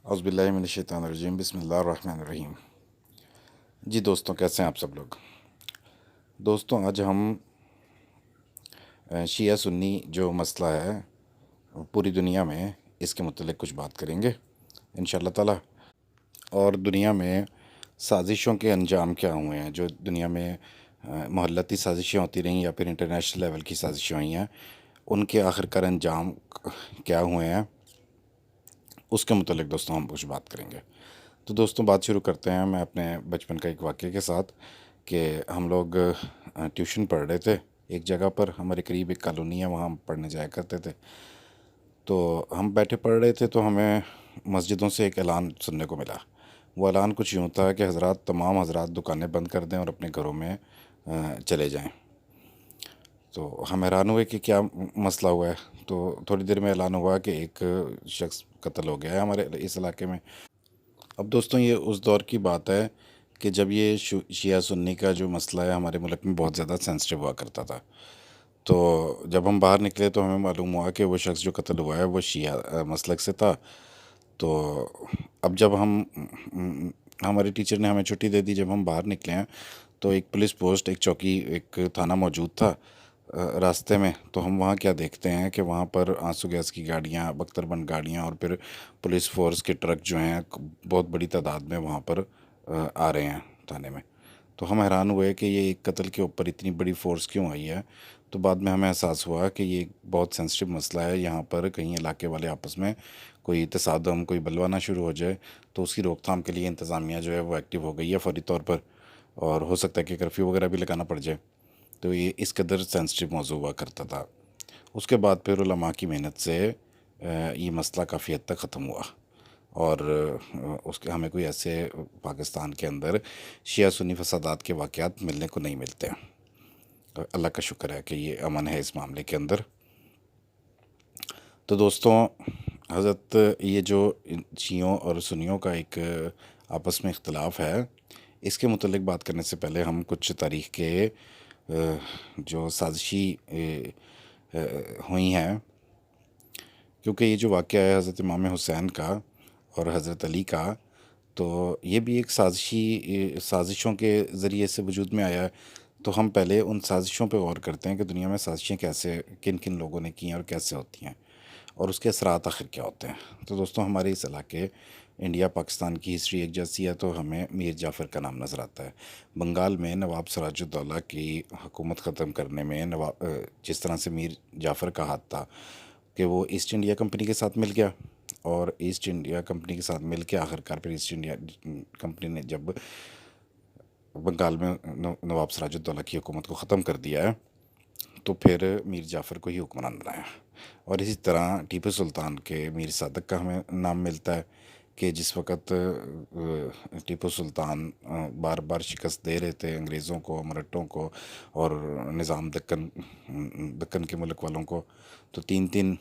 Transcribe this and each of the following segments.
اعوذ باللہ من الشیطان الرجیم بسم اللہ الرحمن الرحیم۔ جی دوستوں، کیسے ہیں آپ سب لوگ؟ دوستوں، آج ہم شیعہ سنی جو مسئلہ ہے پوری دنیا میں، اس کے متعلق کچھ بات کریں گے انشاءاللہ تعالی۔ اور دنیا میں سازشوں کے انجام کیا ہوئے ہیں، جو دنیا میں محلتی سازشیں ہوتی رہیں یا پھر انٹرنیشنل لیول کی سازشیں ہوئی ہیں، ان کے آخرکار انجام کیا ہوئے ہیں، اس کے متعلق دوستوں ہم کچھ بات کریں گے۔ تو دوستوں، بات شروع کرتے ہیں میں اپنے بچپن کا ایک واقعے کے ساتھ کہ ہم لوگ ٹیوشن پڑھ رہے تھے ایک جگہ پر، ہمارے قریب ایک کالونی ہے، وہاں ہم پڑھنے جایا کرتے تھے۔ تو ہم بیٹھے پڑھ رہے تھے تو ہمیں مسجدوں سے ایک اعلان سننے کو ملا۔ وہ اعلان کچھ یوں تھا کہ حضرات، تمام حضرات دکانیں بند کر دیں اور اپنے گھروں میں چلے جائیں۔ تو ہم حیران ہوئے کہ کیا مسئلہ ہوا ہے۔ تو تھوڑی دیر میں اعلان ہوا کہ ایک شخص قتل ہو گیا ہے ہمارے اس علاقے میں۔ اب دوستوں، یہ اس دور کی بات ہے کہ جب یہ شیعہ سنی کا جو مسئلہ ہے ہمارے ملک میں بہت زیادہ سینسٹیو ہوا کرتا تھا۔ تو جب ہم باہر نکلے تو ہمیں معلوم ہوا کہ وہ شخص جو قتل ہوا ہے وہ شیعہ مسلک سے تھا۔ تو اب جب ہمارے ٹیچر نے ہمیں چھٹی دے دی، جب ہم باہر نکلے ہیں تو ایک پولیس پوسٹ، ایک چوکی، ایک تھانہ موجود تھا راستے میں۔ تو ہم وہاں کیا دیکھتے ہیں کہ وہاں پر آنسو گیس کی گاڑیاں، بختر بند گاڑیاں اور پھر پولیس فورس کے ٹرک جو ہیں بہت بڑی تعداد میں وہاں پر آ رہے ہیں تھانے میں۔ تو ہم حیران ہوئے کہ یہ ایک قتل کے اوپر اتنی بڑی فورس کیوں آئی ہے۔ تو بعد میں ہمیں احساس ہوا کہ یہ ایک بہت سینسٹیو مسئلہ ہے، یہاں پر کہیں علاقے والے آپس میں کوئی تصادم، کوئی بلوانا شروع ہو جائے تو اس کی روک تھام کے لیے انتظامیہ جو ہے وہ ایکٹیو ہو گئی ہے فوری طور پر، اور ہو سکتا ہے کہ کرفیو وغیرہ بھی لگانا پڑ جائے۔ تو یہ اس قدر سینسٹیو موضوع ہوا کرتا تھا۔ اس کے بعد پھر علماء کی محنت سے یہ مسئلہ کافی حد تک ختم ہوا، اور اس کے ہمیں کوئی ایسے پاکستان کے اندر شیعہ سنی فسادات کے واقعات ملنے کو نہیں ملتے ہیں۔ اللہ کا شکر ہے کہ یہ امن ہے اس معاملے کے اندر۔ تو دوستوں، حضرت یہ جو شیعوں اور سنیوں کا ایک آپس میں اختلاف ہے، اس کے متعلق بات کرنے سے پہلے ہم کچھ تاریخ کے جو سازشی ہوئی ہیں، کیونکہ یہ جو واقعہ ہے حضرت امام حسین کا اور حضرت علی کا، تو یہ بھی ایک سازشوں کے ذریعے سے وجود میں آیا ہے۔ تو ہم پہلے ان سازشوں پہ غور کرتے ہیں کہ دنیا میں سازشیں کیسے، کن کن لوگوں نے کی ہیں اور کیسے ہوتی ہیں، اور اس کے اثرات آخر کیا ہوتے ہیں۔ تو دوستوں، ہمارے اس علاقے انڈیا پاکستان کی ہسٹری ایک جیسی ہے، تو ہمیں میر جعفر کا نام نظر آتا ہے۔ بنگال میں نواب سراج الدولہ کی حکومت ختم کرنے میں جس طرح سے میر جعفر کا ہاتھ تھا کہ وہ ایسٹ انڈیا کمپنی کے ساتھ مل گیا، اور ایسٹ انڈیا کمپنی کے ساتھ مل کے آخرکار پھر ایسٹ انڈیا کمپنی نے جب بنگال میں نواب سراج الدولہ کی حکومت کو ختم کر دیا ہے تو پھر میر جعفر کو ہی حکمران بنایا۔ اور اسی طرح ٹیپو سلطان کے میر صادق کا ہمیں نام ملتا ہے کہ جس وقت ٹیپو سلطان بار بار شکست دے رہے تھے انگریزوں کو، مرہٹوں کو اور نظام دکن کے ملک والوں کو، تو تین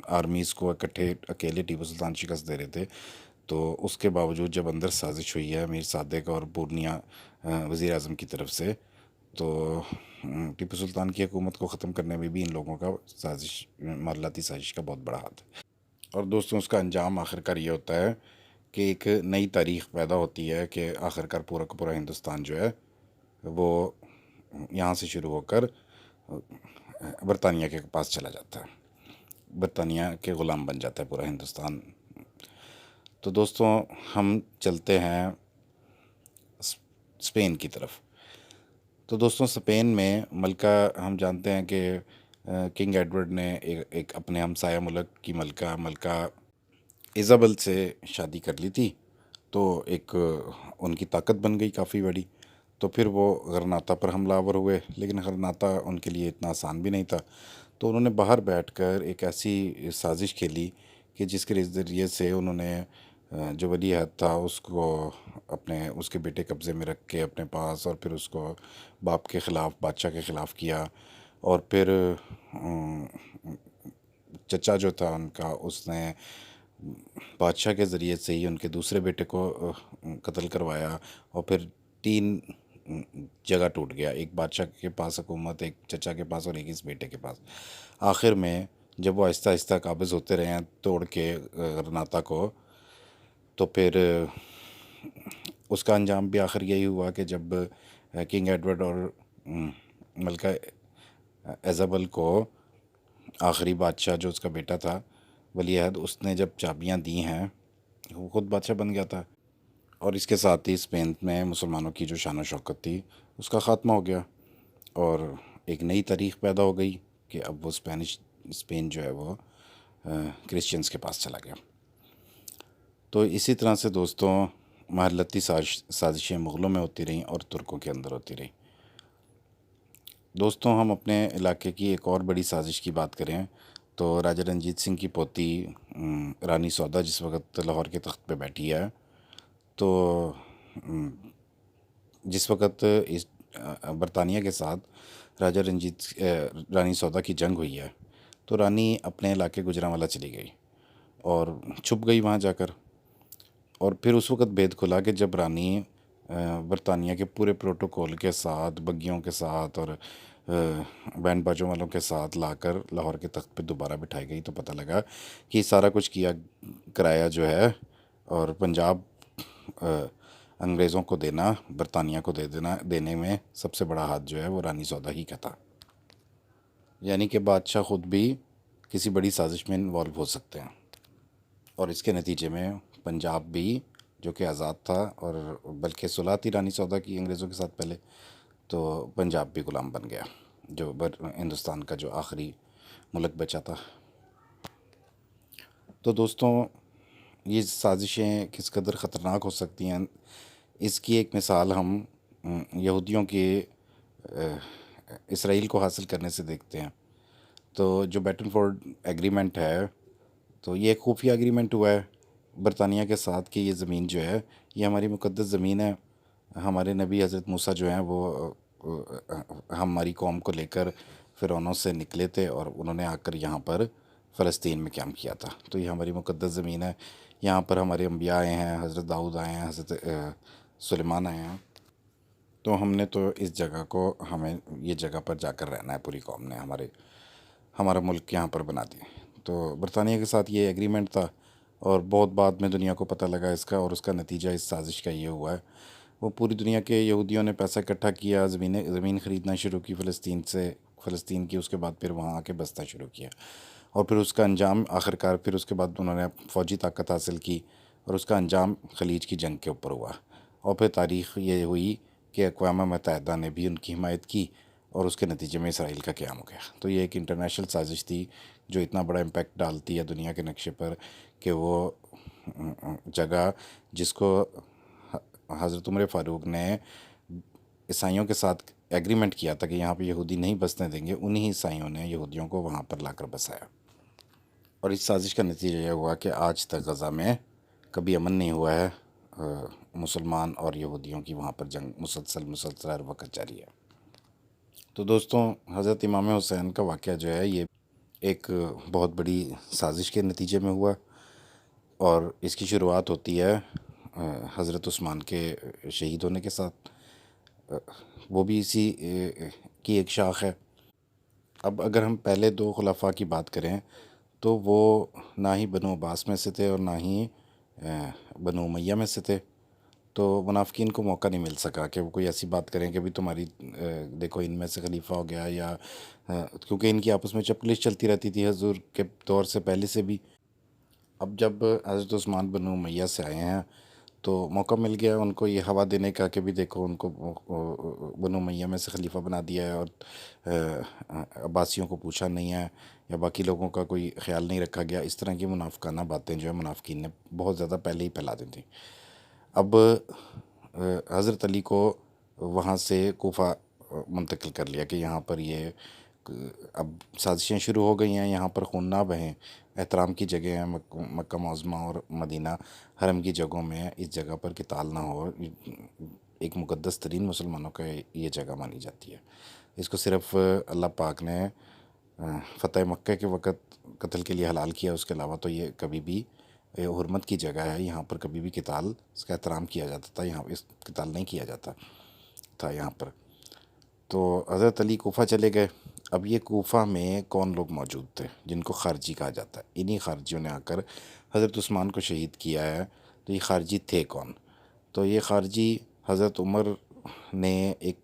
آرمیز کو اکٹھے اکیلے ٹیپو سلطان شکست دے رہے تھے۔ تو اس کے باوجود جب اندر سازش ہوئی ہے میر صادق اور پورنیہ وزیر اعظم کی طرف سے، تو ٹیپو سلطان کی حکومت کو ختم کرنے میں بھی ان لوگوں کا محلاتی سازش کا بہت بڑا ہاتھ ہے۔ اور دوستوں، اس کا انجام آخرکار یہ ہوتا ہے کہ ایک نئی تاریخ پیدا ہوتی ہے کہ آخرکار پورا کا پورا ہندوستان جو ہے وہ یہاں سے شروع ہو کر برطانیہ کے پاس چلا جاتا ہے، برطانیہ کے غلام بن جاتا ہے پورا ہندوستان۔ تو دوستوں، ہم چلتے ہیں اسپین کی طرف۔ تو دوستوں، اسپین میں ملکہ ہم جانتے ہیں کہ کنگ ایڈورڈ نے ایک اپنے ہمسایہ ملک کی ملکہ ایزابل سے شادی کر لی تھی، تو ایک ان کی طاقت بن گئی کافی بڑی۔ تو پھر وہ غرناطہ پر حملہ آور ہوئے، لیکن غرناطہ ان کے لیے اتنا آسان بھی نہیں تھا۔ تو انہوں نے باہر بیٹھ کر ایک ایسی سازش کھیلی کہ جس کے ذریعے سے انہوں نے جو ولی عہد تھا اس کو اس کے بیٹے قبضے میں رکھ کے اپنے پاس، اور پھر اس کو باپ کے خلاف، بادشاہ کے خلاف کیا، اور پھر چچا جو تھا ان کا، اس نے بادشاہ کے ذریعے سے ہی ان کے دوسرے بیٹے کو قتل کروایا، اور پھر 3 جگہ ٹوٹ گیا، ایک بادشاہ کے پاس حکومت، ایک چچا کے پاس اور ایک اس بیٹے کے پاس۔ آخر میں جب وہ آہستہ آہستہ قابض ہوتے رہے ہیں توڑ کے غرناطہ کو، تو پھر اس کا انجام بھی آخر یہی ہوا کہ جب کنگ ایڈورڈ اور ملکہ ایزابل کو آخری بادشاہ جو اس کا بیٹا تھا ولی عہد، اس نے جب چابیاں دی ہیں، وہ خود بادشاہ بن گیا تھا، اور اس کے ساتھ ہی اسپین میں مسلمانوں کی جو شان و شوکت تھی اس کا خاتمہ ہو گیا، اور ایک نئی تاریخ پیدا ہو گئی کہ اب وہ اسپین جو ہے وہ کرسچنس کے پاس چلا گیا۔ تو اسی طرح سے دوستوں محلتی سازشیں مغلوں میں ہوتی رہیں اور ترکوں کے اندر ہوتی رہیں۔ دوستوں ہم اپنے علاقے کی ایک اور بڑی سازش کی بات کریں تو راجہ رنجیت سنگھ کی پوتی رانی سودا جس وقت لاہور کے تخت پہ بیٹھی ہے، تو جس وقت اس برطانیہ کے ساتھ رانی سودا کی جنگ ہوئی ہے، تو رانی اپنے علاقے گجرانوالہ چلی گئی اور چھپ گئی وہاں جا کر، اور پھر اس وقت بھید کھلا کہ جب رانی برطانیہ کے پورے پروٹوکول کے ساتھ، بگیوں کے ساتھ اور بینڈ باجوں والوں کے ساتھ لا کر لاہور کے تخت پہ دوبارہ بٹھائی گئی، تو پتہ لگا کہ سارا کچھ کرایا جو ہے اور پنجاب انگریزوں کو دینا، برطانیہ کو دینے میں سب سے بڑا ہاتھ جو ہے وہ رانی سودا ہی کا تھا۔ یعنی کہ بادشاہ خود بھی کسی بڑی سازش میں انوالو ہو سکتے ہیں، اور اس کے نتیجے میں پنجاب بھی جو کہ آزاد تھا، اور بلکہ صلح تھی رانی سودا کی انگریزوں کے ساتھ پہلے، تو پنجاب بھی غلام بن گیا، جو ہندوستان کا جو آخری ملک بچا تھا۔ تو دوستوں یہ سازشیں کس قدر خطرناک ہو سکتی ہیں، اس کی ایک مثال ہم یہودیوں کے اسرائیل کو حاصل کرنے سے دیکھتے ہیں۔ تو جو بیٹن فورڈ ایگریمنٹ ہے، تو یہ ایک خفیہ ایگریمنٹ ہوا ہے برطانیہ کے ساتھ کہ یہ زمین جو ہے یہ ہماری مقدس زمین ہے۔ ہمارے نبی حضرت موسیٰ جو ہیں وہ ہماری قوم کو لے کر فرعونوں سے نکلے تھے، اور انہوں نے آ کر یہاں پر فلسطین میں قیام کیا تھا، تو یہ ہماری مقدس زمین ہے، یہاں پر ہمارے انبیاء آئے ہیں، حضرت داؤد آئے ہیں، حضرت سلیمان آئے ہیں، تو ہم نے تو اس جگہ کو، ہمیں یہ جگہ پر جا کر رہنا ہے، پوری قوم نے ہمارا ملک یہاں پر بنا دیا۔ تو برطانیہ کے ساتھ یہ ایگریمنٹ تھا، اور بہت بعد میں دنیا کو پتہ لگا اس کا، اور اس کا نتیجہ اس سازش کا یہ ہوا ہے، وہ پوری دنیا کے یہودیوں نے پیسہ اکٹھا کیا، زمین خریدنا شروع کی فلسطین کی، اس کے بعد پھر وہاں آ کے بسنا شروع کیا، اور پھر اس کا انجام آخرکار پھر اس کے بعد انہوں نے فوجی طاقت حاصل کی، اور اس کا انجام خلیج کی جنگ کے اوپر ہوا، اور پھر تاریخ یہ ہوئی کہ اقوام متحدہ نے بھی ان کی حمایت کی، اور اس کے نتیجے میں اسرائیل کا قیام ہو گیا۔ تو یہ ایک انٹرنیشنل سازش تھی جو اتنا بڑا امپیکٹ ڈالتی ہے دنیا کے نقشے پر، کہ وہ جگہ جس کو حضرت عمر فاروق نے عیسائیوں کے ساتھ ایگریمنٹ کیا تھا کہ یہاں پہ یہودی نہیں بسنے دیں گے، انہی عیسائیوں نے یہودیوں کو وہاں پر لا کر بسایا، اور اس سازش کا نتیجہ یہ ہوا کہ آج تک غزہ میں کبھی امن نہیں ہوا ہے، مسلمان اور یہودیوں کی وہاں پر جنگ مسلسل ہر وقت جاری ہے۔ تو دوستوں حضرت امام حسین کا واقعہ جو ہے یہ ایک بہت بڑی سازش کے نتیجے میں ہوا، اور اس کی شروعات ہوتی ہے حضرت عثمان کے شہید ہونے کے ساتھ، وہ بھی اسی کی ایک شاخ ہے۔ اب اگر ہم پہلے دو خلفاء کی بات کریں تو وہ نہ ہی بنو عباس میں سے تھے اور نہ ہی بنو امیہ میں سے تھے، تو منافقین کو موقع نہیں مل سکا کہ وہ کوئی ایسی بات کریں کہ بھی تمہاری دیکھو ان میں سے خلیفہ ہو گیا، یا کیونکہ ان کی آپس میں چپکلش چلتی رہتی تھی حضور کے دور سے پہلے سے بھی۔ اب جب حضرت عثمان بنو امیہ سے آئے ہیں تو موقع مل گیا ان کو یہ ہوا دینے کا کہ بھی دیکھو ان کو بنو امیہ میں سے خلیفہ بنا دیا ہے، اور عباسیوں کو پوچھا نہیں ہے، یا باقی لوگوں کا کوئی خیال نہیں رکھا گیا، اس طرح کی منافقانہ باتیں جو ہے منافقین نے بہت زیادہ پہلے ہی پھیلا دی تھیں۔ اب حضرت علی کو وہاں سے کوفہ منتقل کر لیا کہ یہاں پر یہ اب سازشیں شروع ہو گئی ہیں، یہاں پر خون نہ بہیں، احترام کی جگہ ہیں مکہ معظمہ اور مدینہ حرم کی جگہوں میں، اس جگہ پر قتال نہ ہو، ایک مقدس ترین مسلمانوں کا یہ جگہ مانی جاتی ہے، اس کو صرف اللہ پاک نے فتح مکہ کے وقت قتل کے لیے حلال کیا، اس کے علاوہ تو یہ کبھی بھی حرمت کی جگہ ہے، یہاں پر کبھی بھی قتال اس کا احترام کیا جاتا تھا، یہاں اس قتال نہیں کیا جاتا تھا یہاں پر۔ تو حضرت علی کوفہ چلے گئے۔ اب یہ کوفہ میں کون لوگ موجود تھے جن کو خارجی کہا جاتا ہے، انہی خارجیوں نے آ کر حضرت عثمان کو شہید کیا ہے، تو یہ خارجی تھے کون؟ تو یہ خارجی حضرت عمر نے ایک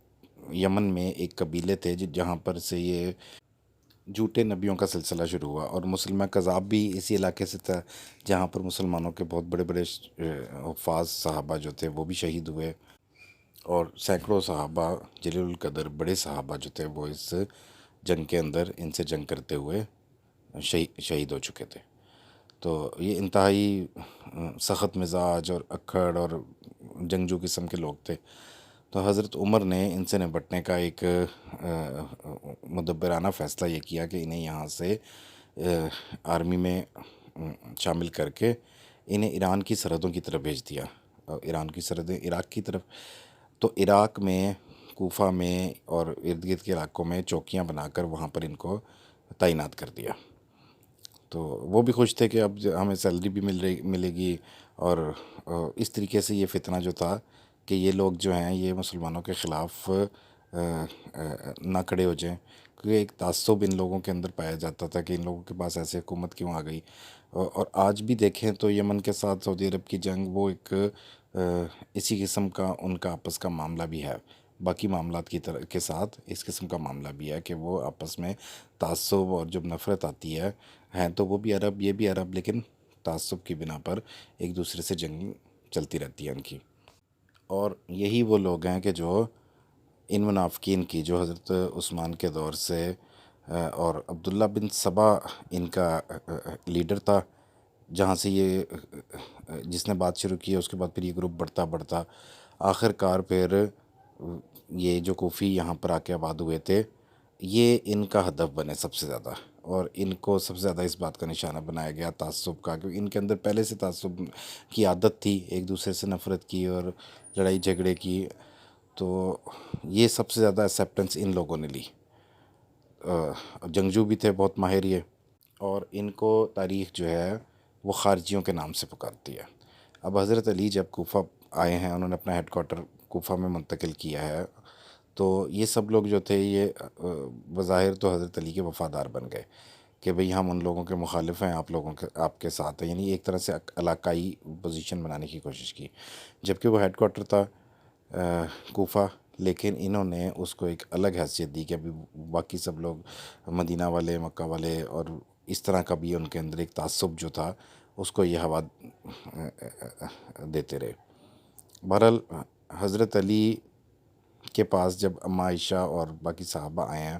یمن میں ایک قبیلے تھے جہاں پر سے یہ جھوٹے نبیوں کا سلسلہ شروع ہوا، اور مسلمہ کذاب بھی اسی علاقے سے تھا جہاں پر مسلمانوں کے بہت بڑے بڑے حفاظ صحابہ جو تھے وہ بھی شہید ہوئے، اور سینکڑوں صحابہ جلیل القدر بڑے صحابہ جو تھے وہ اس جنگ کے اندر ان سے جنگ کرتے ہوئے شہید ہو چکے تھے۔ تو یہ انتہائی سخت مزاج اور اکھڑ اور جنگجو قسم کے لوگ تھے۔ تو حضرت عمر نے ان سے نپٹنے کا ایک مدبرانہ فیصلہ یہ کیا کہ انہیں یہاں سے آرمی میں شامل کر کے انہیں ایران کی سرحدوں کی طرف بھیج دیا، ایران کی سرحدیں عراق کی طرف۔ تو عراق میں کوفہ میں اور ارد گرد کے علاقوں میں چوکیاں بنا کر وہاں پر ان کو تعینات کر دیا۔ تو وہ بھی خوش تھے کہ اب ہمیں سیلری بھی ملے گی، اور اس طریقے سے یہ فتنہ جو تھا کہ یہ لوگ جو ہیں یہ مسلمانوں کے خلاف نہ کھڑے ہو جائیں، کیونکہ ایک تعصب ان لوگوں کے اندر پایا جاتا تھا کہ ان لوگوں کے پاس ایسے حکومت کیوں آ گئی۔ اور آج بھی دیکھیں تو یمن کے ساتھ سعودی عرب کی جنگ وہ ایک اسی قسم کا ان کا آپس کا معاملہ بھی ہے، باقی معاملات کی طرح کے ساتھ اس قسم کا معاملہ بھی ہے کہ وہ آپس میں تعصب اور جب نفرت آتی ہے ہیں تو وہ بھی عرب یہ بھی عرب، لیکن تعصب کی بنا پر ایک دوسرے سے جنگ چلتی رہتی ہے ان کی۔ اور یہی وہ لوگ ہیں کہ جو ان منافقین کی جو حضرت عثمان کے دور سے اور عبداللہ بن سبا ان کا لیڈر تھا، جہاں سے یہ جس نے بات شروع کی ہے، اس کے بعد پھر یہ گروپ بڑھتا بڑھتا آخر کار پھر یہ جو کوفی یہاں پر آ کے آباد ہوئے تھے یہ ان کا ہدف بنے سب سے زیادہ، اور ان کو سب سے زیادہ اس بات کا نشانہ بنایا گیا تعصب کا، کیونکہ ان کے اندر پہلے سے تعصب کی عادت تھی، ایک دوسرے سے نفرت کی اور لڑائی جھگڑے کی۔ تو یہ سب سے زیادہ ایکسیپٹنس ان لوگوں نے لی۔ جنگجو بھی تھے بہت ماہر یہ، اور ان کو تاریخ جو ہے وہ خارجیوں کے نام سے پکارتی ہے۔ اب حضرت علی جب کوفہ آئے ہیں، انہوں نے اپنا ہیڈ کوارٹر کوفہ میں منتقل کیا ہے، تو یہ سب لوگ جو تھے یہ بظاہر تو حضرت علی کے وفادار بن گئے کہ بھئی ہم ان لوگوں کے مخالف ہیں، آپ کے ساتھ ہیں، یعنی ایک طرح سے علاقائی پوزیشن بنانے کی کوشش کی، جبکہ وہ ہیڈ کوارٹر تھا کوفہ، لیکن انہوں نے اس کو ایک الگ حیثیت دی کہ ابھی باقی سب لوگ مدینہ والے مکہ والے اور اس طرح کا بھی ان کے اندر ایک تعصب جو تھا اس کو یہ ہوا دیتے رہے۔ بہرحال حضرت علی کے پاس جب اما عائشہ اور باقی صحابہ آئے ہیں،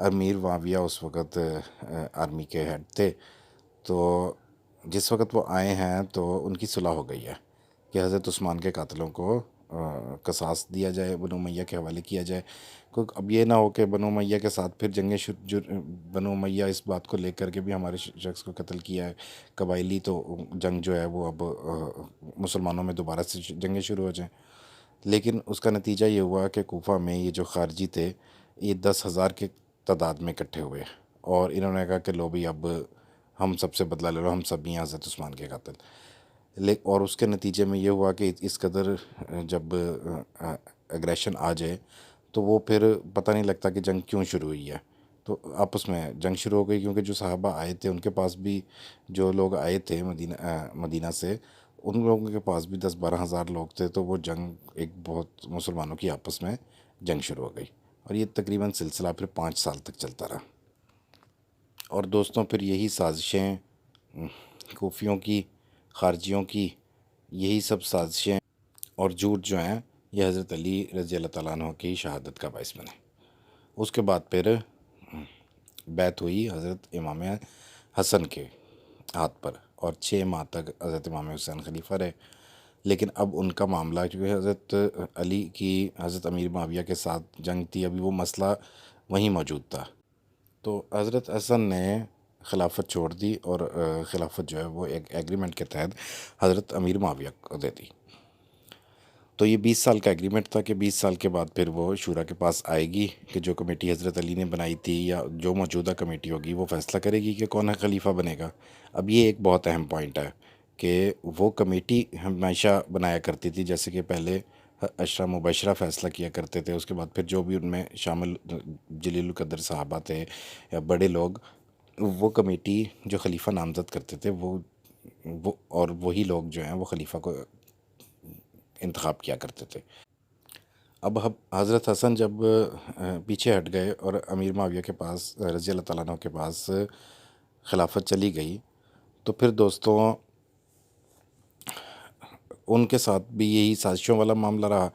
امیر معاویہ اس وقت آرمی کے ہیڈ تھے، تو جس وقت وہ آئے ہیں تو ان کی صلح ہو گئی ہے کہ حضرت عثمان کے قاتلوں کو قصاص دیا جائے، بنو امیہ کے حوالے کیا جائے۔ کیونکہ اب یہ نہ ہو کہ بنو امیہ کے ساتھ پھر بنو امیہ اس بات کو لے کر کے بھی ہمارے شخص کو قتل کیا ہے، قبائلی تو جنگ جو ہے وہ اب مسلمانوں میں دوبارہ سے جنگیں شروع ہو جائیں۔ لیکن اس کا نتیجہ یہ ہوا کہ کوفہ میں یہ جو خارجی تھے یہ 10,000 کے تعداد میں اکٹھے ہوئے، اور انہوں نے کہا کہ لو بھی اب ہم سب سے بدلہ لے لو، ہم سب ہیں حضرت عثمان کے قاتل۔ اور اس کے نتیجے میں یہ ہوا کہ اس قدر جب اگریشن آ جائے تو وہ پھر پتہ نہیں لگتا کہ جنگ کیوں شروع ہوئی ہے، تو آپس میں جنگ شروع ہو گئی، کیونکہ جو صحابہ آئے تھے ان کے پاس بھی جو لوگ آئے تھے مدینہ سے ان لوگوں کے پاس بھی 10-12 ہزار لوگ تھے، تو وہ جنگ ایک بہت مسلمانوں کی آپس میں جنگ شروع ہو گئی، اور یہ تقریباً سلسلہ پھر 5 سال تک چلتا رہا۔ اور دوستوں پھر یہی سازشیں کوفیوں کی، خارجیوں کی، یہی سب سازشیں اور جھوٹ جو ہیں یہ حضرت علی رضی اللہ تعالیٰ عنہ کی شہادت کا باعث بنے۔ اس کے بعد پھر بیعت ہوئی حضرت امام حسن کے ہاتھ پر، اور 6 ماہ تک حضرت امام حسین خلیفہ رہے۔ لیکن اب ان کا معاملہ کیونکہ حضرت علی کی حضرت امیر معاویہ کے ساتھ جنگ تھی، ابھی وہ مسئلہ وہیں موجود تھا، تو حضرت حسن نے خلافت چھوڑ دی، اور خلافت جو ہے وہ ایک ایگریمنٹ کے تحت حضرت امیر معاویہ کو دے دی۔ تو یہ 20 سال کا ایگریمنٹ تھا کہ 20 سال کے بعد پھر وہ شورا کے پاس آئے گی کہ جو کمیٹی حضرت علی نے بنائی تھی یا جو موجودہ کمیٹی ہوگی وہ فیصلہ کرے گی کہ کون خلیفہ بنے گا۔ اب یہ ایک بہت اہم پوائنٹ ہے کہ وہ کمیٹی ہمیشہ بنایا کرتی تھی، جیسے کہ پہلے عشرہ مبشرہ فیصلہ کیا کرتے تھے، اس کے بعد پھر جو بھی ان میں شامل جلیل القدر صحابہ تھے یا بڑے لوگ، وہ کمیٹی جو خلیفہ نامزد کرتے تھے وہ وہ اور وہی لوگ جو ہیں وہ خلیفہ کو انتخاب کیا کرتے تھے۔ اب حضرت حسن جب پیچھے ہٹ گئے اور امیر معاویہ کے پاس رضی اللہ تعالیٰ عنہ کے پاس خلافت چلی گئی، تو پھر دوستوں ان کے ساتھ بھی یہی سازشوں والا معاملہ رہا،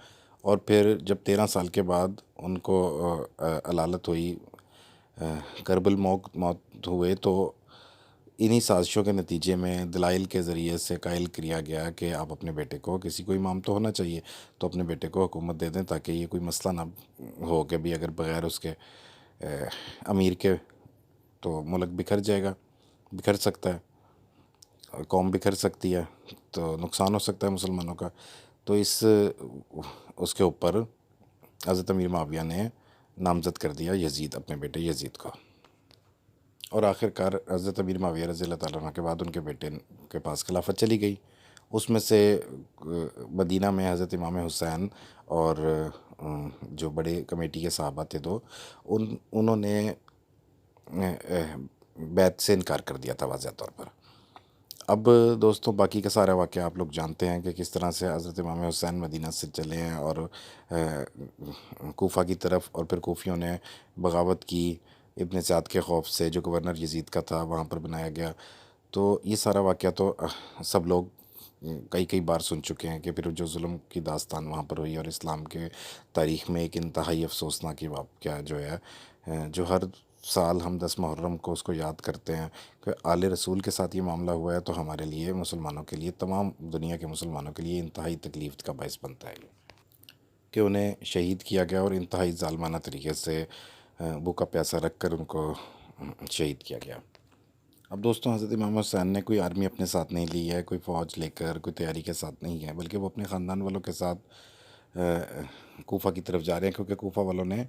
اور پھر جب 13 سال کے بعد ان کو علالت ہوئی، کربل موت ہوئے، تو انہی سازشوں کے نتیجے میں دلائل کے ذریعے سے قائل کیا گیا کہ آپ اپنے بیٹے کو، کسی کو امام تو ہونا چاہیے، تو اپنے بیٹے کو حکومت دے دیں تاکہ یہ کوئی مسئلہ نہ ہو کہ بھی اگر بغیر اس کے امیر کے تو ملک بکھر سکتا ہے، قوم بکھر سکتی ہے، تو نقصان ہو سکتا ہے مسلمانوں کا۔ تو اس کے اوپر حضرت امیر معاویہ نے نامزد کر دیا یزید، اپنے بیٹے یزید کو، اور آخر کار حضرت امیر معاویہ رضی اللہ تعالیٰ عنہ کے بعد ان کے بیٹے کے پاس خلافت چلی گئی۔ اس میں سے مدینہ میں حضرت امام حسین اور جو بڑے کمیٹی کے صحابہ تھے دو، انہوں نے بیعت سے انکار کر دیا تھا واضح طور پر۔ اب دوستوں باقی کا سارا واقعہ آپ لوگ جانتے ہیں کہ کس طرح سے حضرت امام حسین مدینہ سے چلے ہیں اور کوفہ کی طرف، اور پھر کوفیوں نے بغاوت کی ابن سعد کے خوف سے، جو گورنر یزید کا تھا وہاں پر بنایا گیا۔ تو یہ سارا واقعہ تو سب لوگ کئی بار سن چکے ہیں کہ پھر جو ظلم کی داستان وہاں پر ہوئی، اور اسلام کے تاریخ میں ایک انتہائی افسوسناک واقعہ جو ہے، جو ہر سال ہم 10 محرم کو اس کو یاد کرتے ہیں کہ آل رسول کے ساتھ یہ معاملہ ہوا ہے، تو ہمارے لیے مسلمانوں کے لیے، تمام دنیا کے مسلمانوں کے لیے انتہائی تکلیف کا باعث بنتا ہے کہ انہیں شہید کیا گیا، اور انتہائی ظالمانہ طریقے سے بھوکا پیاسا رکھ کر ان کو شہید کیا گیا۔ اب دوستوں حضرت امام حسین نے کوئی آرمی اپنے ساتھ نہیں لی ہے، کوئی فوج لے کر کوئی تیاری کے ساتھ نہیں ہے، بلکہ وہ اپنے خاندان والوں کے ساتھ کوفہ کی طرف جا رہے ہیں، کیونکہ کوفہ والوں نے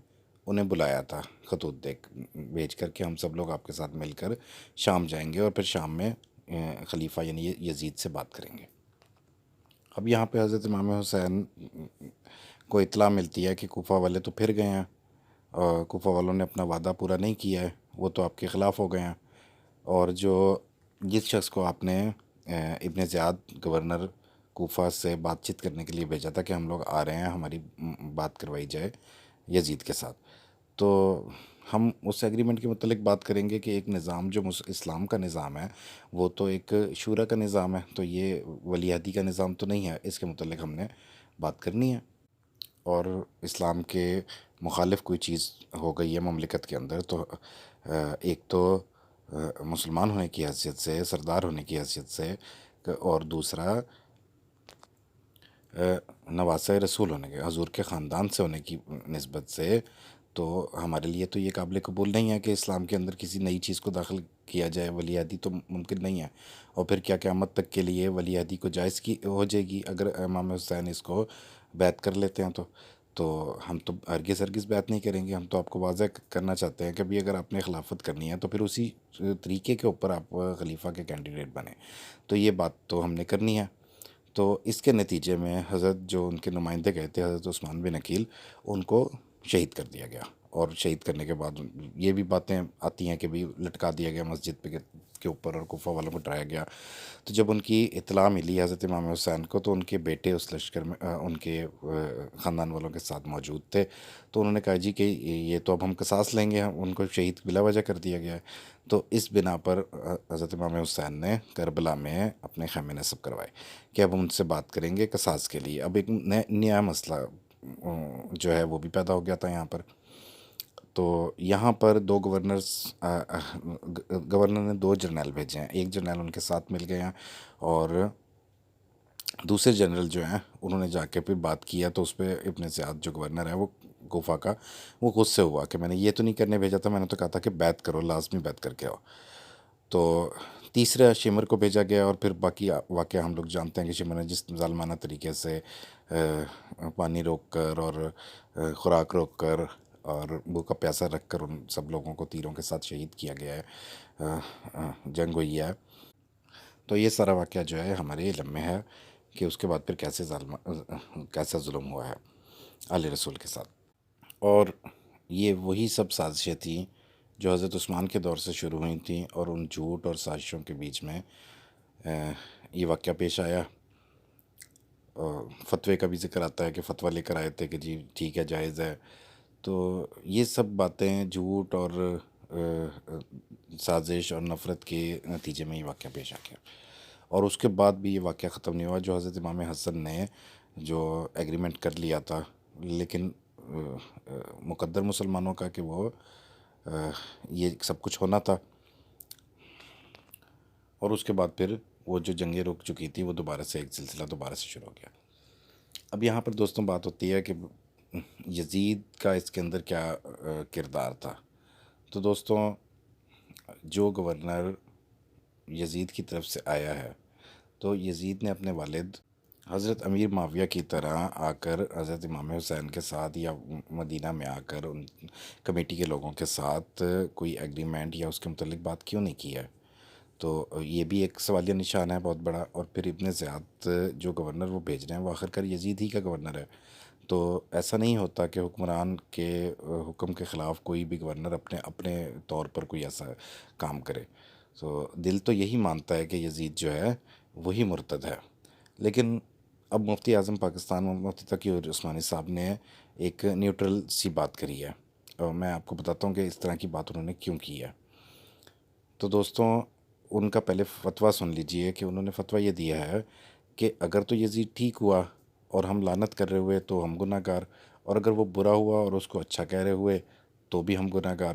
انہیں بلایا تھا خطوط بھیج کر کہ ہم سب لوگ آپ کے ساتھ مل کر شام جائیں گے، اور پھر شام میں خلیفہ یعنی یزید سے بات کریں گے۔ اب یہاں پہ حضرت امام حسین کو اطلاع ملتی ہے کہ کوفہ والے تو پھر گئے ہیں، اور کوفہ والوں نے اپنا وعدہ پورا نہیں کیا ہے، وہ تو آپ کے خلاف ہو گئے ہیں، اور جس شخص کو آپ نے ابن زیاد گورنر کوفہ سے بات چیت کرنے کے لیے بھیجا تھا کہ ہم لوگ آ رہے ہیں، ہماری بات کروائی جائے یزید کے ساتھ، تو ہم اس ایگریمنٹ کے متعلق بات کریں گے کہ ایک نظام جو اسلام کا نظام ہے وہ تو ایک شورا کا نظام ہے، تو یہ ولی عہدی کا نظام تو نہیں ہے، اس کے متعلق ہم نے بات کرنی ہے، اور اسلام کے مخالف کوئی چیز ہو گئی ہے مملکت کے اندر، تو ایک تو مسلمان ہونے کی حیثیت سے، سردار ہونے کی حیثیت سے، اور دوسرا نواسہ رسول ہونے کے، حضور کے خاندان سے ہونے کی نسبت سے، تو ہمارے لیے تو یہ قابل قبول نہیں ہے کہ اسلام کے اندر کسی نئی چیز کو داخل کیا جائے، ولی عہدی تو ممکن نہیں ہے، اور پھر کیا قیامت تک کے لیے ولی عہدی کو جائز کی ہو جائے گی اگر امام حسین اس کو بیعت کر لیتے ہیں، تو ہم تو ہرگز بیعت نہیں کریں گے۔ ہم تو آپ کو واضح کرنا چاہتے ہیں کہ بھی اگر آپ نے خلافت کرنی ہے تو پھر اسی طریقے کے اوپر آپ خلیفہ کے کینڈیڈیٹ بنیں، تو یہ بات تو ہم نے کرنی ہے۔ تو اس کے نتیجے میں حضرت جو ان کے نمائندے گئے تھے، حضرت عثمان بن عقیل، ان کو شہید کر دیا گیا، اور شہید کرنے کے بعد یہ بھی باتیں آتی ہیں کہ بھی لٹکا دیا گیا مسجد کے اوپر، اور کوفہ والوں کو ڈرایا گیا۔ تو جب ان کی اطلاع ملی حضرت امام حسین کو، تو ان کے بیٹے اس لشکر میں ان کے خاندان والوں کے ساتھ موجود تھے، تو انہوں نے کہا جی کہ یہ تو اب ہم قصاص لیں گے، ان کو شہید بلا وجہ کر دیا گیا ہے۔ تو اس بنا پر حضرت امام حسین نے کربلا میں اپنے خیمے نصب کروائے کہ اب ان سے بات کریں گے قصاص کے لیے۔ اب ایک نیا مسئلہ جو ہے وہ بھی پیدا ہو گیا تھا یہاں پر۔ تو یہاں پر گورنر نے 2 جرنیل بھیجے ہیں، ایک جرنیل ان کے ساتھ مل گئے ہیں، اور دوسرے جنرل جو ہیں انہوں نے جا کے پھر بات کیا، تو اس پہ ابن زیاد جو گورنر ہے وہ کوفہ کا، وہ غصے ہوا کہ میں نے یہ تو نہیں کرنے بھیجا تھا، میں نے تو کہا تھا کہ بیعت کرو، لازمی بیعت کر کے آؤ۔ تو تیسرے شمر کو بھیجا گیا، اور پھر باقی واقعہ ہم لوگ جانتے ہیں کہ شمر نے جس ظالمانہ طریقے سے پانی روک کر اور خوراک روک کر اور بھوکا پیاسا رکھ کر ان سب لوگوں کو تیروں کے ساتھ شہید کیا گیا ہے، جنگ ہوئی ہے۔ تو یہ سارا واقعہ جو ہے ہمارے علم میں ہے کہ اس کے بعد پھر کیسا ظلم ہوا ہے آل رسول کے ساتھ، اور یہ وہی سب سازشیں تھیں جو حضرت عثمان کے دور سے شروع ہوئی تھیں، اور ان جھوٹ اور سازشوں کے بیچ میں یہ واقعہ پیش آیا، فتوے کا بھی ذکر آتا ہے کہ فتویٰ لے کر آئے تھے کہ جی ٹھیک ہے، جائز ہے. تو یہ سب باتیں جھوٹ اور سازش اور نفرت کے نتیجے میں یہ واقعہ پیش آ گیا. اور اس کے بعد بھی یہ واقعہ ختم نہیں ہوا. جو حضرت امام حسن نے جو ایگریمنٹ کر لیا تھا، لیکن مقدر مسلمانوں کا کہ وہ یہ سب کچھ ہونا تھا. اور اس کے بعد پھر وہ جو جنگیں رک چکی تھی وہ دوبارہ سے ایک سلسلہ دوبارہ سے شروع ہو گیا. اب یہاں پر دوستوں بات ہوتی ہے کہ یزید کا اس کے اندر کیا کردار تھا. تو دوستوں، جو گورنر یزید کی طرف سے آیا ہے، تو یزید نے اپنے والد حضرت امیر معاویہ کی طرح آ کر حضرت امام حسین کے ساتھ یا مدینہ میں آ کر ان کمیٹی کے لوگوں کے ساتھ کوئی ایگریمنٹ یا اس کے متعلق بات کیوں نہیں کی ہے؟ تو یہ بھی ایک سوالیہ نشان ہے بہت بڑا. اور پھر ابن زیاد جو گورنر وہ بھیج رہے ہیں وہ آخر کار یزید ہی کا گورنر ہے. تو ایسا نہیں ہوتا کہ حکمران کے حکم کے خلاف کوئی بھی گورنر اپنے اپنے طور پر کوئی ایسا کام کرے. تو دل تو یہی مانتا ہے کہ یزید جو ہے وہی مرتد ہے. لیکن اب مفتی اعظم پاکستان مفتی تقی عثمانی صاحب نے ایک نیوٹرل سی بات کری ہے، اور میں آپ کو بتاتا ہوں کہ اس طرح کی بات انہوں نے کیوں کی ہے. تو دوستوں، ان کا پہلے فتویٰ سن لیجئے کہ انہوں نے فتویٰ یہ دیا ہے کہ اگر تو یزید ٹھیک ہوا اور ہم لعنت کر رہے ہوئے تو ہم گناہ گار، اور اگر وہ برا ہوا اور اس کو اچھا کہہ رہے ہوئے تو بھی ہم گناہ گار.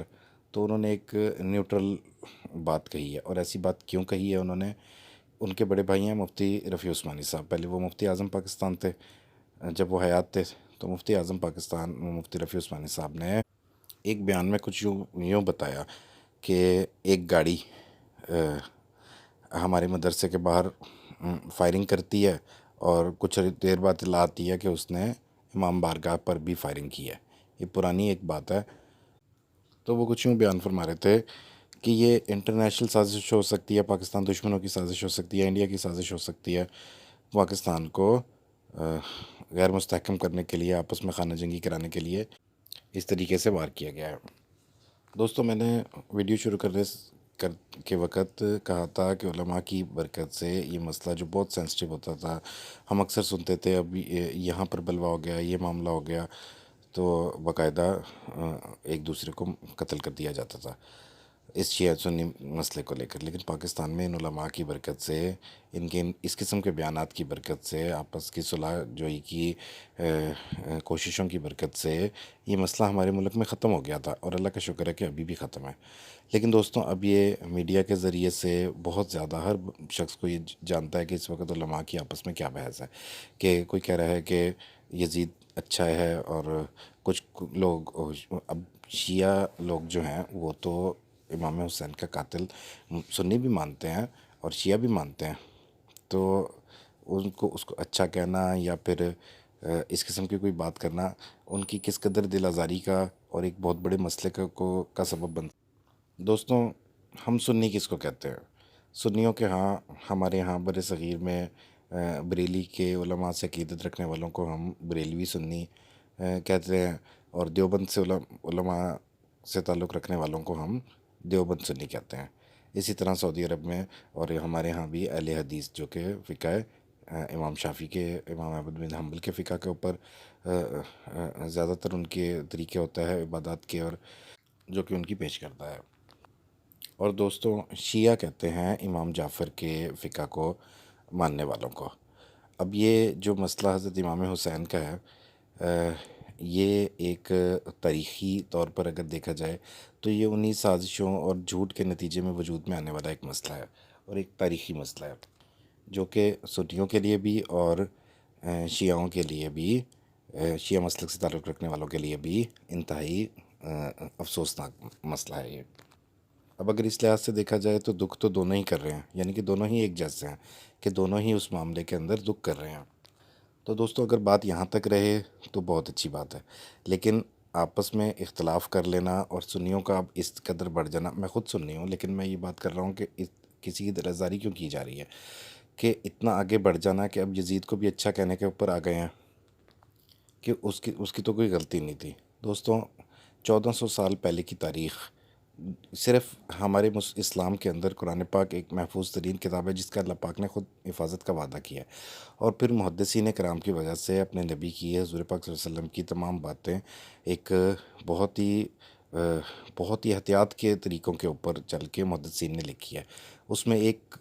تو انہوں نے ایک نیوٹرل بات کہی ہے. اور ایسی بات کیوں کہی ہے انہوں نے؟ ان کے بڑے بھائی ہیں مفتی رفیع عثمانی صاحب. پہلے وہ مفتی اعظم پاکستان تھے جب وہ حیات تھے. تو مفتی اعظم پاکستان مفتی رفیع عثمانی صاحب نے ایک بیان میں کچھ یوں بتایا کہ ایک گاڑی ہمارے مدرسے کے باہر فائرنگ کرتی ہے، اور کچھ دیر بعد اطلاع آتی ہے کہ اس نے امام بارگاہ پر بھی فائرنگ کی ہے. یہ پرانی ایک بات ہے. تو وہ کچھ یوں بیان فرما رہے تھے کہ یہ انٹرنیشنل سازش ہو سکتی ہے، پاکستان دشمنوں کی سازش ہو سکتی ہے، انڈیا کی سازش ہو سکتی ہے، پاکستان کو غیر مستحکم کرنے کے لیے، آپس میں خانہ جنگی کرانے کے لیے اس طریقے سے وار کیا گیا ہے. دوستوں، میں نے ویڈیو شروع کے وقت کہا تھا کہ علماء کی برکت سے یہ مسئلہ جو بہت سینسٹیو ہوتا تھا، ہم اکثر سنتے تھے اب یہاں پر بلوہ ہو گیا، یہ معاملہ ہو گیا، تو باقاعدہ ایک دوسرے کو قتل کر دیا جاتا تھا اس شیعہ سنی مسئلے کو لے کر. لیکن پاکستان میں ان علماء کی برکت سے، ان کے اس قسم کے بیانات کی برکت سے، آپس کی صلح جوئی کی کوششوں کی برکت سے یہ مسئلہ ہمارے ملک میں ختم ہو گیا تھا. اور اللہ کا شکر ہے کہ ابھی بھی ختم ہے. لیکن دوستوں، اب یہ میڈیا کے ذریعے سے بہت زیادہ ہر شخص کو یہ جانتا ہے کہ اس وقت علماء کی آپس میں کیا بحث ہے. کہ کوئی کہہ رہا ہے کہ یزید اچھا ہے، اور کچھ لوگ اب شیعہ لوگ جو ہیں وہ تو امام حسین کا قاتل سنی بھی مانتے ہیں اور شیعہ بھی مانتے ہیں. تو اس کو اچھا کہنا یا پھر اس قسم کی کوئی بات کرنا ان کی کس قدر دل آزاری کا اور ایک بہت بڑے مسئلے کا سبب بنتا. دوستوں، ہم سنی کس کو کہتے ہیں؟ سنیوں کے ہاں، ہمارے یہاں بر صغیر میں بریلی کے علماء سے عقیدت رکھنے والوں کو ہم بریلوی سنی کہتے ہیں، اور دیوبند سے علماء سے تعلق رکھنے والوں کو ہم دیوبند سنی کہتے ہیں. اسی طرح سعودی عرب میں اور ہمارے ہاں بھی اہل حدیث جو کہ فقہ امام شافعی کے، امام احمد بن حنبل کے فقہ کے اوپر زیادہ تر ان کے طریقے ہوتا ہے عبادات کے، اور جو کہ ان کی پیش کرتا ہے. اور دوستوں، شیعہ کہتے ہیں امام جعفر کے فقہ کو ماننے والوں کو. اب یہ جو مسئلہ حضرت امام حسین کا ہے، یہ ایک تاریخی طور پر اگر دیکھا جائے تو یہ انہی سازشوں اور جھوٹ کے نتیجے میں وجود میں آنے والا ایک مسئلہ ہے، اور ایک تاریخی مسئلہ ہے جو کہ سنیوں کے لیے بھی اور شیعوں کے لیے بھی، شیعہ مسلک سے تعلق رکھنے والوں کے لیے بھی انتہائی افسوسناک مسئلہ ہے یہ. اب اگر اس لحاظ سے دیکھا جائے تو دکھ تو دونوں ہی کر رہے ہیں، یعنی کہ دونوں ہی ایک جیسے ہیں، کہ دونوں ہی اس معاملے کے اندر دکھ کر رہے ہیں. تو دوستوں، اگر بات یہاں تک رہے تو بہت اچھی بات ہے. لیکن آپس میں اختلاف کر لینا اور سنیوں کا اب اس قدر بڑھ جانا، میں خود سنی ہوں لیکن میں یہ بات کر رہا ہوں کہ کسی کی دل آزاری کیوں کی جا رہی ہے کہ اتنا آگے بڑھ جانا کہ اب یزید کو بھی اچھا کہنے کے اوپر آ گئے ہیں کہ اس کی تو کوئی غلطی نہیں تھی. دوستوں، 1400 سال پہلے کی تاریخ صرف ہمارے اسلام کے اندر قرآن پاک ایک محفوظ ترین کتاب ہے جس کا اللہ پاک نے خود حفاظت کا وعدہ کیا ہے، اور پھر محدثین کرام کی وجہ سے اپنے نبی کی، حضور پاک صلی اللہ علیہ وسلم کی تمام باتیں ایک بہت ہی بہت ہی احتیاط کے طریقوں کے اوپر چل کے محدثین نے لکھی ہے۔ اس میں ایک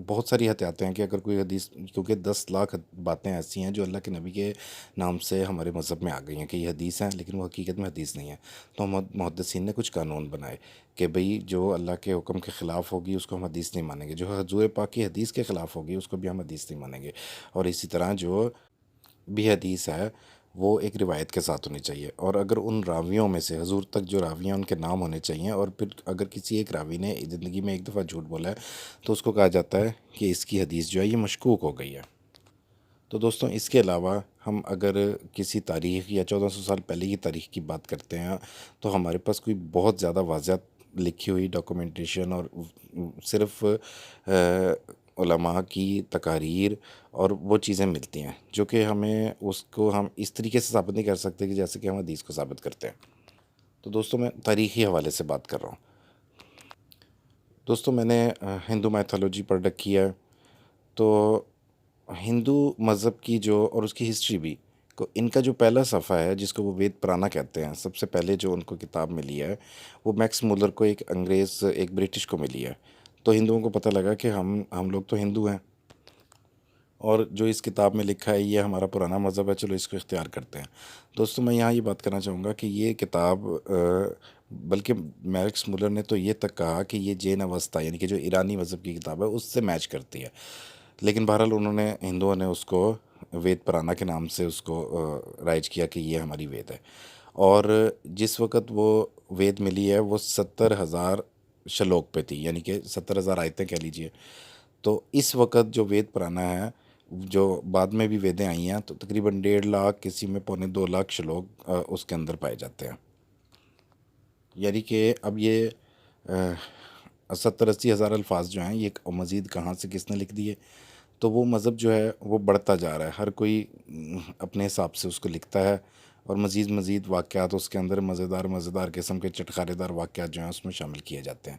بہت ساری احتیاطیں ہیں کہ اگر کوئی حدیث، کیونکہ 10 لاکھ باتیں ایسی ہیں جو اللہ کے نبی کے نام سے ہمارے مذہب میں آ گئی ہیں کہ یہ حدیث ہیں، لیکن وہ حقیقت میں حدیث نہیں ہیں، تو محدثین نے کچھ قانون بنائے کہ بھئی جو اللہ کے حکم کے خلاف ہوگی اس کو ہم حدیث نہیں مانیں گے، جو حضور پاک کی حدیث کے خلاف ہوگی اس کو بھی ہم حدیث نہیں مانیں گے، اور اسی طرح جو بھی حدیث ہے وہ ایک روایت کے ساتھ ہونی چاہیے، اور اگر ان راویوں میں سے حضور تک جو راوی ہیں ان کے نام ہونے چاہیے، اور پھر اگر کسی ایک راوی نے زندگی میں ایک دفعہ جھوٹ بولا ہے تو اس کو کہا جاتا ہے کہ اس کی حدیث جو ہے یہ مشکوک ہو گئی ہے۔ تو دوستوں اس کے علاوہ ہم اگر کسی تاریخ یا 1400 سال پہلے کی تاریخ کی بات کرتے ہیں تو ہمارے پاس کوئی بہت زیادہ واضح لکھی ہوئی ڈاکومنٹیشن اور صرف علماء کی تقاریر اور وہ چیزیں ملتی ہیں جو کہ ہمیں اس کو ہم اس طریقے سے ثابت نہیں کر سکتے کہ جیسے کہ ہم حدیث کو ثابت کرتے ہیں۔ تو دوستوں میں تاریخی حوالے سے بات کر رہا ہوں۔ دوستوں میں نے ہندو میتھولوجی پڑھ رکھی ہے، تو ہندو مذہب کی جو اور اس کی ہسٹری بھی کو ان کا جو پہلا صفحہ ہے جس کو وہ وید پرانا کہتے ہیں، سب سے پہلے جو ان کو کتاب ملی ہے وہ میکس مولر کو، ایک انگریز، ایک برٹش کو ملی ہے۔ تو ہندوؤں کو پتہ لگا کہ ہم لوگ تو ہندو ہیں، اور جو اس کتاب میں لکھا ہے یہ ہمارا پرانا مذہب ہے، چلو اس کو اختیار کرتے ہیں۔ دوستوں میں یہاں یہ بات کرنا چاہوں گا کہ یہ کتاب بلکہ میکس مولر نے تو یہ تک کہا کہ یہ جین اوستا یعنی کہ جو ایرانی مذہب کی کتاب ہے اس سے میچ کرتی ہے، لیکن بہرحال انہوں نے، ہندوؤں نے اس کو وید پرانا کے نام سے اس کو رائج کیا کہ یہ ہماری وید ہے، اور جس وقت وہ وید ملی ہے وہ 70,000 شلوک پہ تھی، یعنی کہ 70,000 آیتیں کہہ لیجئے۔ تو اس وقت جو وید پرانا ہے، جو بعد میں بھی ویدیں آئی ہیں، تو تقریباً 1.5 لاکھ، کسی میں 1.25 لاکھ شلوک اس کے اندر پائے جاتے ہیں، یعنی کہ اب یہ 70-80 ہزار الفاظ جو ہیں یہ مزید کہاں سے کس نے لکھ دیے؟ تو وہ مذہب جو ہے وہ بڑھتا جا رہا ہے، ہر کوئی اپنے حساب سے اس کو لکھتا ہے، اور مزید مزید واقعات اس کے اندر، مزیدار قسم کے چٹخارے دار واقعات جو ہیں اس میں شامل کیے جاتے ہیں۔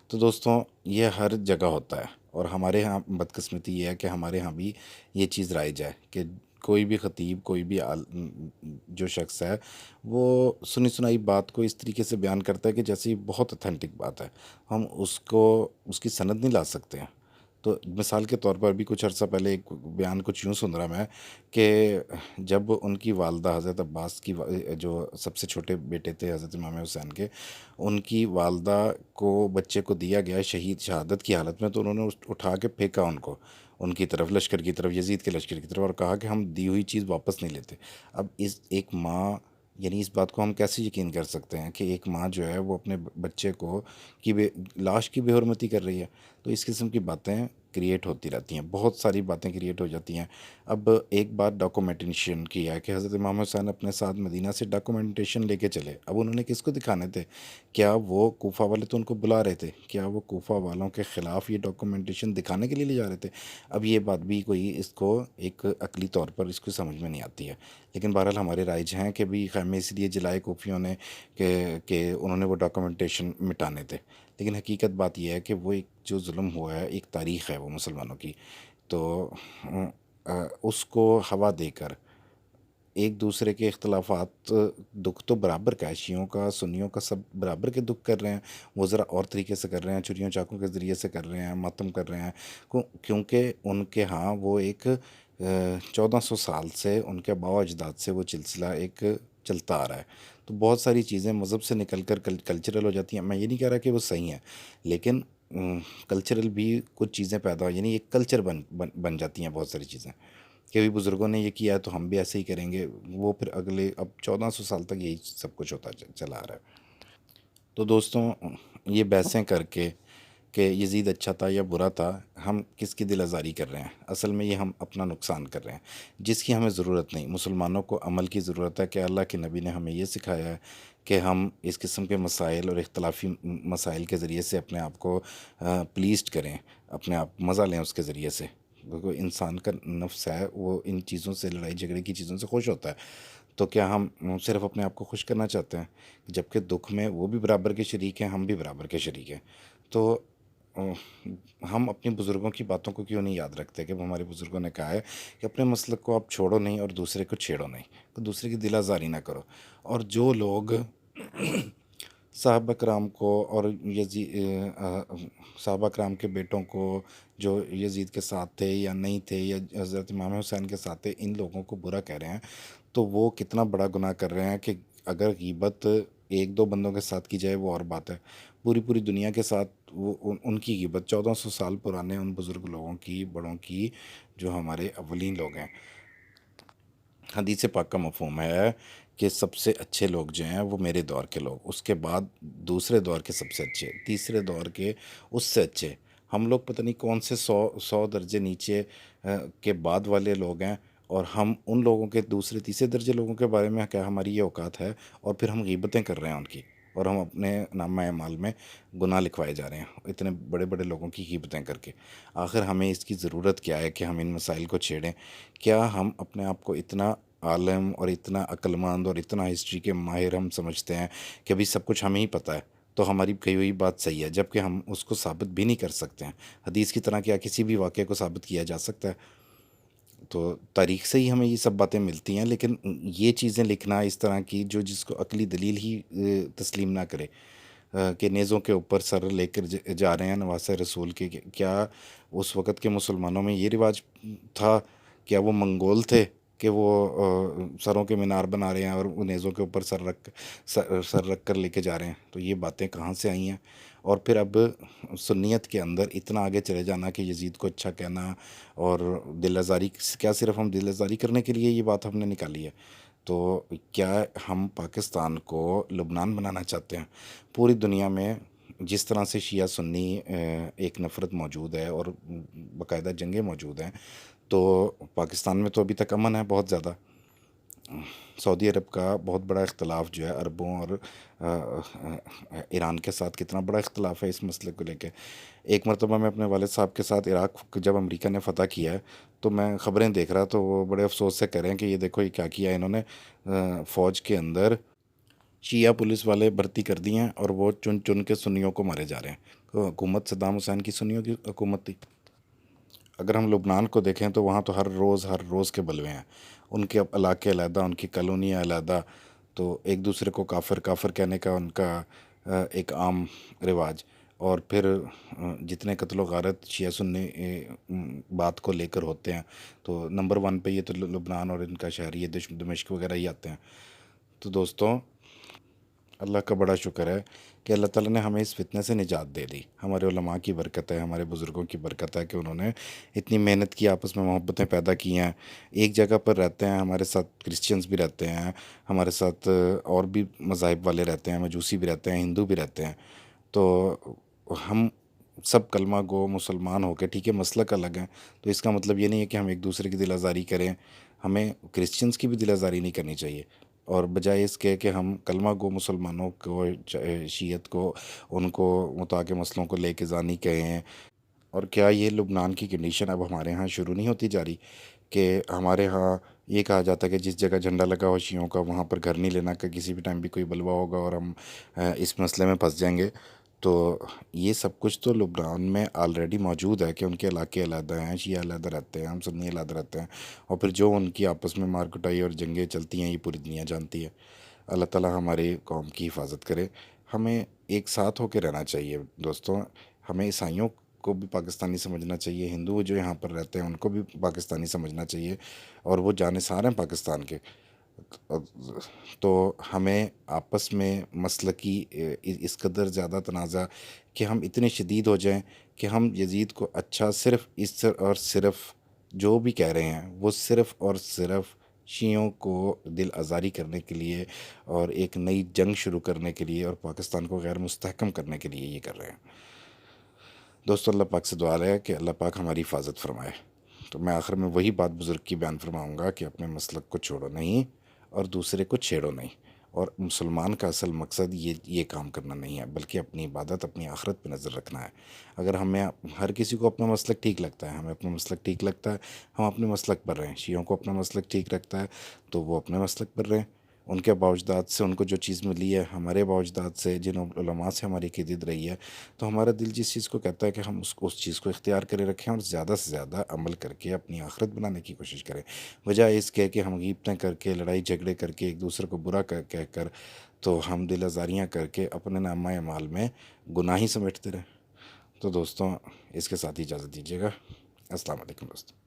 تو دوستوں یہ ہر جگہ ہوتا ہے، اور ہمارے ہاں بدقسمتی یہ ہے کہ ہمارے ہاں بھی یہ چیز رائج ہے کہ کوئی بھی خطیب، کوئی بھی جو شخص ہے وہ سنی سنائی بات کو اس طریقے سے بیان کرتا ہے کہ جیسے یہ بہت اتھینٹک بات ہے، ہم اس کو، اس کی سند نہیں لا سکتے ہیں۔ تو مثال کے طور پر بھی کچھ عرصہ پہلے ایک بیان کچھ یوں سن رہا میں کہ جب ان کی والدہ حضرت عباس کی جو سب سے چھوٹے بیٹے تھے حضرت امام حسین کے، ان کی والدہ کو بچے کو دیا گیا شہادت کی حالت میں، تو انہوں نے اٹھا کے پھینکا ان کو، ان کی طرف، لشکر کی طرف، یزید کے لشکر کی طرف، اور کہا کہ ہم دی ہوئی چیز واپس نہیں لیتے۔ اب اس ایک ماں، یعنی اس بات کو ہم کیسے یقین کر سکتے ہیں کہ ایک ماں جو ہے وہ اپنے بچے کو کی لاش کی بے حرمتی کر رہی ہے؟ تو اس قسم کی باتیں کریٹ ہوتی رہتی ہیں، بہت ساری باتیں کریٹ ہو جاتی ہیں۔ اب ایک بات ڈاکومنٹیشن کی ہے کہ حضرت امام حسین اپنے ساتھ مدینہ سے ڈاکومنٹیشن لے کے چلے، اب انہوں نے کس کو دکھانے تھے؟ کیا وہ کوفہ والے تو ان کو بلا رہے تھے؟ کیا وہ کوفہ والوں کے خلاف یہ ڈاکومنٹیشن دکھانے کے لیے لے جا رہے تھے؟ اب یہ بات بھی کوئی اس کو ایک عقلی طور پر اس کو سمجھ میں نہیں آتی ہے، لیکن بہرحال ہمارے رائج ہیں کہ بھی خیمے اس لیے جلائے کوفیوں نے کہ انہوں نے وہ ڈاکومنٹیشن مٹانے تھے، لیکن حقیقت بات یہ ہے کہ وہ ایک جو ظلم ہوا ہے، ایک تاریخ ہے وہ مسلمانوں کی، تو اس کو ہوا دے کر ایک دوسرے کے اختلافات، دکھ تو برابر کا ہے، شیعوں کا، سنیوں کا، سب برابر کے دکھ کر رہے ہیں، وہ ذرا اور طریقے سے کر رہے ہیں، چھریوں چاقوں کے ذریعے سے کر رہے ہیں، ماتم کر رہے ہیں، کیونکہ ان کے ہاں وہ ایک 1400 سال سے ان کے آباء و اجداد سے وہ سلسلہ ایک چلتا آ رہا ہے۔ تو بہت ساری چیزیں مذہب سے نکل کر کلچرل ہو جاتی ہیں، میں یہ نہیں کہہ رہا کہ وہ صحیح ہیں، لیکن کلچرل بھی کچھ چیزیں پیدا ہو، یعنی ایک کلچر بن جاتی ہیں بہت ساری چیزیں، کہ بھی بزرگوں نے یہ کیا ہے تو ہم بھی ایسے ہی کریں گے، وہ پھر اگلے اب 1400 سال تک یہی سب کچھ ہوتا چلا آ رہا ہے۔ تو دوستوں یہ بحثیں کر کے کہ یزید اچھا تھا یا برا تھا، ہم کس کی دل آزاری کر رہے ہیں؟ اصل میں یہ ہم اپنا نقصان کر رہے ہیں، جس کی ہمیں ضرورت نہیں۔ مسلمانوں کو عمل کی ضرورت ہے کہ اللہ کے نبی نے ہمیں یہ سکھایا ہے کہ ہم اس قسم کے مسائل اور اختلافی مسائل کے ذریعے سے اپنے آپ کو پلیزڈ کریں، اپنے آپ مزہ لیں اس کے ذریعے سے، دیکھو انسان کا نفس ہے وہ ان چیزوں سے، لڑائی جھگڑے کی چیزوں سے خوش ہوتا ہے، تو کیا ہم صرف اپنے آپ کو خوش کرنا چاہتے ہیں؟ جبکہ دکھ میں وہ بھی برابر کے شریک ہیں، ہم بھی برابر کے شریک ہیں. تو ہم اپنی بزرگوں کی باتوں کو کیوں نہیں یاد رکھتے کہ وہ ہمارے بزرگوں نے کہا ہے کہ اپنے مسلک کو آپ چھوڑو نہیں اور دوسرے کو چھیڑو نہیں، تو دوسرے کی دل آزاری نہ کرو. اور جو لوگ صحابہ کرام کو اور صحابہ کرام کے بیٹوں کو جو یزید کے ساتھ تھے یا نہیں تھے، یا حضرت امام حسین کے ساتھ تھے، ان لوگوں کو برا کہہ رہے ہیں، تو وہ کتنا بڑا گناہ کر رہے ہیں. کہ اگر غیبت ایک دو بندوں کے ساتھ کی جائے وہ اور بات ہے، پوری پوری دنیا کے ساتھ وہ ان کی غیبت 1400 سال پرانے ان بزرگ لوگوں کی، بڑوں کی، جو ہمارے اولین لوگ ہیں. حدیث پاک کا مفہوم ہے کہ سب سے اچھے لوگ جو ہیں وہ میرے دور کے لوگ، اس کے بعد دوسرے دور کے سب سے اچھے، تیسرے دور کے اس سے اچھے. ہم لوگ پتہ نہیں کون سے 100 درجے نیچے کے بعد والے لوگ ہیں، اور ہم ان لوگوں کے دوسرے تیسرے درجے لوگوں کے بارے میں کیا ہماری یہ اوقات ہے؟ اور پھر ہم غیبتیں کر رہے ہیں ان کی، اور ہم اپنے نامہ اعمال میں گناہ لکھوائے جا رہے ہیں اتنے بڑے بڑے لوگوں کی غیبتیں کر کے. آخر ہمیں اس کی ضرورت کیا ہے کہ ہم ان مسائل کو چھیڑیں؟ کیا ہم اپنے آپ کو اتنا عالم اور اتنا عقلمند اور اتنا ہسٹری کے ماہر ہم سمجھتے ہیں کہ ابھی سب کچھ ہمیں ہی پتہ ہے، تو ہماری کہی ہوئی بات صحیح ہے، جبکہ ہم اس کو ثابت بھی نہیں کر سکتے ہیں؟ حدیث کی طرح کیا کسی بھی واقعے کو ثابت کیا جا سکتا ہے؟ تو تاریخ سے ہی ہمیں یہ سب باتیں ملتی ہیں، لیکن یہ چیزیں لکھنا اس طرح کی جو جس کو عقلی دلیل ہی تسلیم نہ کرے، کہ نیزوں کے اوپر سر لے کر جا رہے ہیں نواسہ رسول کے. کیا اس وقت کے مسلمانوں میں یہ رواج تھا؟ کیا وہ منگول تھے کہ وہ سروں کے مینار بنا رہے ہیں اور وہ نیزوں کے اوپر سر رکھ کر لے کے جا رہے ہیں؟ تو یہ باتیں کہاں سے آئی ہیں؟ اور پھر اب سنیت کے اندر اتنا آگے چلے جانا کہ یزید کو اچھا کہنا، اور دل آزاری، کیا صرف ہم دل آزاری کرنے کے لیے یہ بات ہم نے نکالی ہے؟ تو کیا ہم پاکستان کو لبنان بنانا چاہتے ہیں؟ پوری دنیا میں جس طرح سے شیعہ سنی ایک نفرت موجود ہے اور باقاعدہ جنگیں موجود ہیں، تو پاکستان میں تو ابھی تک امن ہے بہت زیادہ. سعودی عرب کا بہت بڑا اختلاف جو ہے عربوں اور ایران کے ساتھ، کتنا بڑا اختلاف ہے اس مسئلے کو لے کے. ایک مرتبہ میں اپنے والد صاحب کے ساتھ عراق جب امریکہ نے فتح کیا ہے، تو میں خبریں دیکھ رہا، تو وہ بڑے افسوس سے کہہ رہے ہیں کہ یہ دیکھو یہ کیا کیا ہے انہوں نے، فوج کے اندر شیعہ پولیس والے بھرتی کر دیے ہیں، اور وہ چن چن کے سنیوں کو مارے جا رہے ہیں. تو حکومت صدام حسین کی سنیوں کی حکومت تھی. اگر ہم لبنان کو دیکھیں تو وہاں تو ہر روز کے بلوے ہیں، ان کے علاقے علیحدہ، ان کی کالونیاں علیحدہ، تو ایک دوسرے کو کافر کافر کہنے کا ان کا ایک عام رواج. اور پھر جتنے قتل و غارت شیعہ سنی بات کو لے کر ہوتے ہیں، تو نمبر 1 پہ یہ تو لبنان اور ان کا شہری دمشق وغیرہ ہی آتے ہیں. تو دوستوں، اللہ کا بڑا شکر ہے کہ اللہ تعالیٰ نے ہمیں اس فتنے سے نجات دے دی. ہمارے علماء کی برکت ہے، ہمارے بزرگوں کی برکت ہے کہ انہوں نے اتنی محنت کی، آپس میں محبتیں پیدا کی ہیں. ایک جگہ پر رہتے ہیں، ہمارے ساتھ کرسچنز بھی رہتے ہیں، ہمارے ساتھ اور بھی مذاہب والے رہتے ہیں، مجوسی بھی رہتے ہیں، ہندو بھی رہتے ہیں. تو ہم سب کلمہ گو مسلمان ہو کے، ٹھیک ہے مسلک الگ ہیں، تو اس کا مطلب یہ نہیں ہے کہ ہم ایک دوسرے کی دل آزاری کریں. ہمیں کرسچنز کی بھی دل آزاری نہیں کرنی چاہیے، اور بجائے اس کے کہ ہم کلمہ گو مسلمانوں کو، شیعت کو، ان کو متاع کے مسئلوں کو لے کے زانی کہیں. اور کیا یہ لبنان کی کنڈیشن اب ہمارے ہاں شروع نہیں ہوتی جا رہی کہ ہمارے ہاں یہ کہا جاتا ہے کہ جس جگہ جھنڈا لگا ہو شیعوں کا وہاں پر گھر نہیں لینا، کہ کسی بھی ٹائم بھی کوئی بلوا ہوگا اور ہم اس مسئلے میں پھنس جائیں گے. تو یہ سب کچھ تو لبنان میں آلریڈی موجود ہے کہ ان کے علاقے علیحدہ ہیں، شیعہ علیحدہ رہتے ہیں، ہم سنی علیحدہ رہتے ہیں، اور پھر جو ان کی آپس میں مار کٹائی اور جنگیں چلتی ہیں یہ پوری دنیا جانتی ہے. اللہ تعالیٰ ہماری قوم کی حفاظت کرے. ہمیں ایک ساتھ ہو کے رہنا چاہیے دوستوں. ہمیں عیسائیوں کو بھی پاکستانی سمجھنا چاہیے، ہندو جو یہاں پر رہتے ہیں ان کو بھی پاکستانی سمجھنا چاہیے، اور وہ جانثار ہیں پاکستان کے. تو ہمیں آپس میں مسلکی اس قدر زیادہ تنازع کہ ہم اتنے شدید ہو جائیں کہ ہم یزید کو اچھا صرف اس اور صرف جو بھی کہہ رہے ہیں وہ صرف اور صرف شیعوں کو دل آزاری کرنے کے لیے اور ایک نئی جنگ شروع کرنے کے لیے اور پاکستان کو غیر مستحکم کرنے کے لیے یہ کر رہے ہیں. دوستو، اللہ پاک سے دعا ہے کہ اللہ پاک ہماری حفاظت فرمائے. تو میں آخر میں وہی بات بزرگ کی بیان فرماؤں گا کہ اپنے مسلک کو چھوڑو نہیں اور دوسرے کو چھیڑو نہیں. اور مسلمان کا اصل مقصد یہ کام کرنا نہیں ہے، بلکہ اپنی عبادت، اپنی آخرت پہ نظر رکھنا ہے۔ اگر ہمیں، ہر کسی کو اپنا مسلک ٹھیک لگتا ہے، ہمیں اپنا مسلک ٹھیک لگتا ہے، ہم اپنے مسلک پر رہیں۔ شیعوں کو اپنا مسلک ٹھیک رکھتا ہے تو وہ اپنے مسلک پر رہیں، ان کے باوجداد سے ان کو جو چیز ملی ہے، ہمارے باوجداد سے جن علماء سے ہماری عقیدت رہی ہے، تو ہمارا دل جس چیز کو کہتا ہے کہ ہم اس چیز کو اختیار کرے رکھیں اور زیادہ سے زیادہ عمل کر کے اپنی آخرت بنانے کی کوشش کریں، بجائے اس کے کہ ہم غیبتیں کر کے، لڑائی جھگڑے کر کے، ایک دوسرے کو برا کہہ کر، تو ہم دل آزاریاں کر کے اپنے نامہ اعمال میں گناہ ہی سمیٹتے رہیں۔ تو دوستوں، اس کے ساتھ ہی اجازت دیجیے گا۔ السلام علیکم دوستوں۔